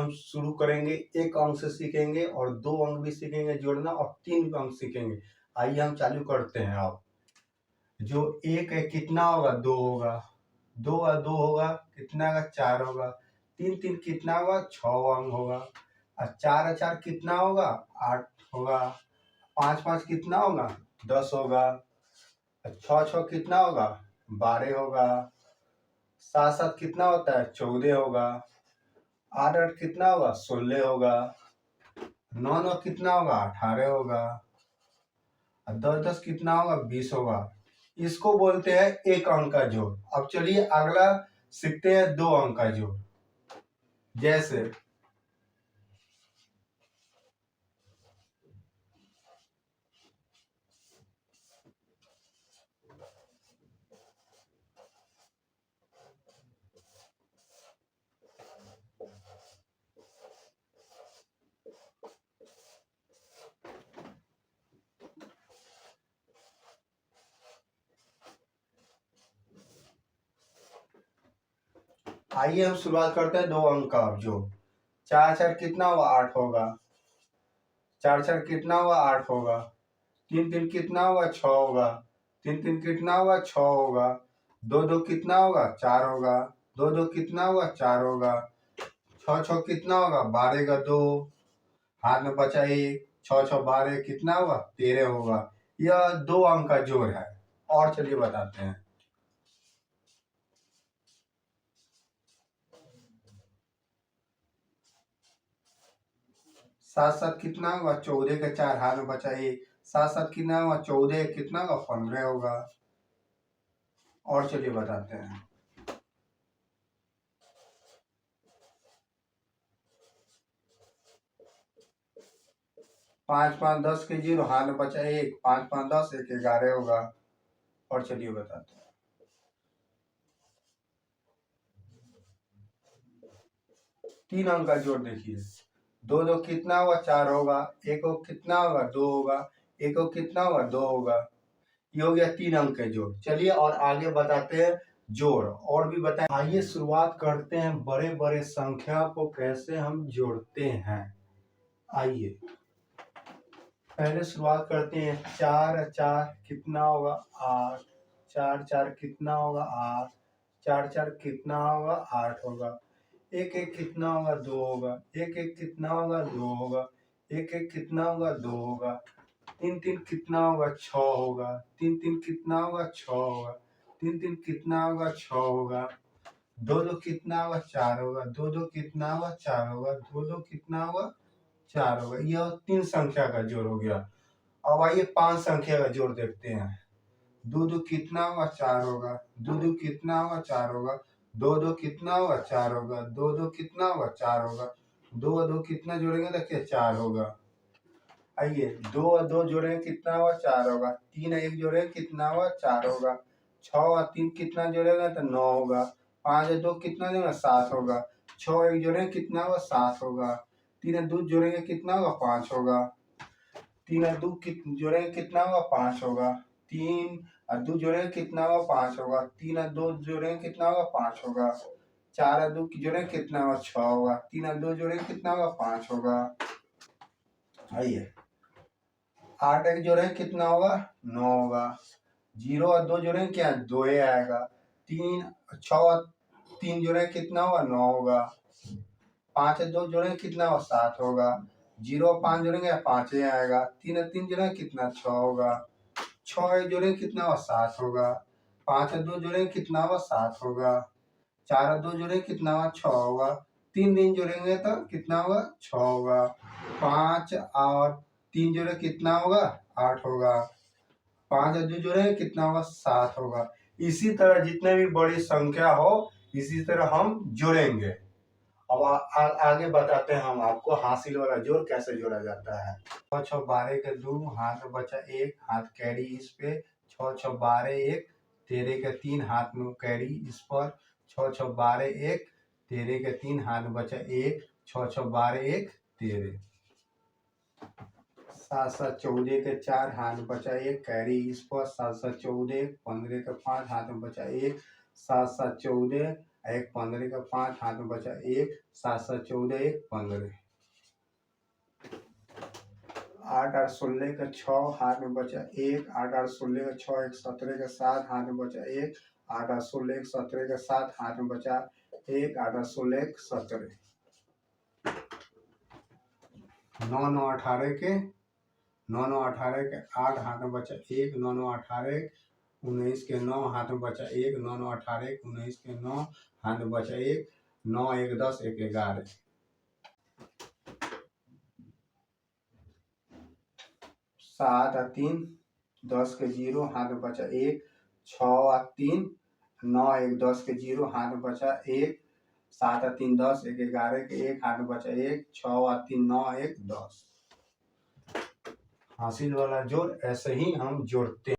हम शुरू करेंगे, एक अंक से सीखेंगे और 2 अंक भी सीखेंगे जोड़ना और 3 अंक सीखेंगे। आइए हम चालू करते हैं। अब जो 1 है कितना होगा? 2 होगा। 2 और 2 होगा कितना होगा? 4 होगा। 3 3 कितना होगा? 6 अंक होगा। और 4 और 4 कितना होगा? 8 होगा। 5 5 कितना होगा? 10 होगा। 6 6 कितना होगा? 12 होगा। 7 7 कितना होता है? 14 होगा। 8 8 कितना होगा? 16 होगा। 9 9 कितना होगा? 18 होगा। और 10 10 कितना होगा? 20 होगा। इसको बोलते हैं एक अंक का जोड़। अब चलिए अगला सीखते हैं 2 अंक का जोड़। जैसे आइए हम शुरुआत करते हैं 2 अंक का जोड़। 4 4 कितना हुआ? 8 होगा। 4 4 कितना हुआ? 8 होगा। 3 3 कितना हुआ? 6 होगा। 3 3 कितना हुआ? 6 होगा। 2 2 कितना होगा? 4 होगा। 2 2 कितना हुआ? 4 होगा। 6 6 कितना होगा? 12 का 2, हाथ में बचा 1। 6 6 12 कितना हुआ? 13 होगा। यह 2 अंक का जोड़ है। और चलिए बताते हैं। 7 7 कितना होगा? 14 का 4, हाथ में बचा 1। 7 7 कितना हुआ? 14 कितना होगा? 15 होगा। और चलिए बताते हैं। 5 5 10 के 0, हाथ में बचा 1। 5 5 10 1 11 होगा। और चलिए बताते हैं। 3 अंक का जोड़ देखिए। 2 2 कितना होगा? 4 होगा। 1 1 कितना होगा? 2 होगा। 1 1 कितना होगा? 2 होगा। ये हो गया 3 अंक के जोड़। चलिए और आगे बताते हैं जोड़। और भी बताएं। आइए शुरुआत करते हैं बड़े बड़े संख्या को कैसे हम जोड़ते हैं। आइए पहले शुरुआत करते हैं। 4 4 कितना होगा? 8। 4 4 कितना होगा? 8। 4 4 कितना होगा? 8 होगा। 1 1 कितना होगा? 2 होगा। 1 1 कितना होगा? 2 होगा। 1 1 कितना होगा? 2 होगा। 3 3 कितना होगा? 6 होगा। 3 3 कितना होगा? 6 होगा। 3 3 कितना होगा? 6 होगा। 2 2 कितना होगा? 4 होगा। 2 2 कितना होगा? 4 होगा। 2 2 कितना होगा? 4 होगा। यह 3 संख्या का जोड़ हो गया। अब आइए 5 संख्या का जोड़ देखते हैं। 2 2 कितना होगा? 4 होगा। 2 2 कितना होगा? 4 होगा। 2 2 कितना होगा? 4 होगा। 2 2 कितना होगा? 4 होगा। 2 और 2 कितना जोड़ेंगे? देखिए 4 होगा। आइए 2 और 2 जोड़ेंगे कितना होगा? 4 होगा। 3 और 1 जोड़ेंगे कितना होगा? 4 होगा। 6 और 3 कितना जोड़ेंगे? तो 9 होगा। 5 और 2 कितना जोड़ेंगे? 7 होगा। 6 और 1 जोड़ेंगे कितना होगा? 7 होगा। 3 और 2 जोड़ेंगे कितना होगा? 5 होगा। 3 और 2 जोड़ेंगे कितना होगा? 5 होगा। 3 और 2 जोड़ेंगे कितना होगा? 5 होगा। 3 और 2 जोड़ेंगे कितना होगा? 5 होगा। 4 और 2 जोड़ेंगे कितना होगा? 6 होगा। 3 और 2 जोड़ेंगे कितना होगा? 5 होगा। आइए 8 एक जोड़ेंगे कितना होगा? 9 होगा। 0 और 2 जोड़ेंगे क्या? 2 ही आएगा। 3 6 और 3 जोड़ेंगे कितना होगा? 9 होगा। 5 और 2 जोड़ेंगे कितना होगा? 7 होगा। 0 और 5 जोड़ेंगे 5 ही आएगा। 3 और 3 जोड़ेंगे कितना? 6 होगा। 6 और 1 जोड़ेंगे कितना होगा? 7 होगा। 5 और 2 जोड़ेंगे कितना होगा? 7 होगा। 4 और 2 जोड़ेंगे कितना होगा? 6 होगा। 3 दिन जोड़ेंगे तो कितना होगा? 6 होगा। 5 और 3 जोड़े कितना होगा? 8 होगा। 5 और 2 जोड़ेंगे कितना होगा? 7 होगा। इसी तरह जितने भी बड़ी संख्या हो इसी तरह हम जोड़ेंगे। अब आगे बताते हैं हम आपको हासिल वाला जोड़ कैसे जोड़ा जाता है। 6 6 12 के 2, हाथ में बचा 1, हाथ कैरी इस पे। 6 6 12 1, 13 के 3, हाथ में कैरी इस पर। 6 6 12 1, 13 के 3, हाथ में बचा 1। 6 6 12 1 13। 7 7 14 के 4, हाथ में बचा 1, कैरी इस पर। 7 7 14 15 के 5, हाथ में बचा 1। 7 7 14 एक 15 का 5 हाथ में बचा 1, 7 7 14 1 15, 8 8 16 का 6 हाथ में बचा 1, 8 8 16 का 6 1 17 का 7 हाथ में बचा 1, 8 8 16 17 का 7 हाथ में बचा 1, 8 8 16 17, 9 9 18 के 9 9 18 के 8 हाथ में बचा 1, 9 9 18 19 के 9 हाथ में बचा 1, 9 9 18 19 के 9 हाथ में बचा 1, 9 1 10 1 11, 7 और 3 10 के 0 हाथ में बचा 1, 6 और 3 9 1 10 के 0 हाथ में बचा 1, 7 और 3 10 1 11 के 1 हाथ में बचा 1, 6 और 3 9 1 10। हासिल वाला जोड़ ऐसे ही हम जोड़ते हैं।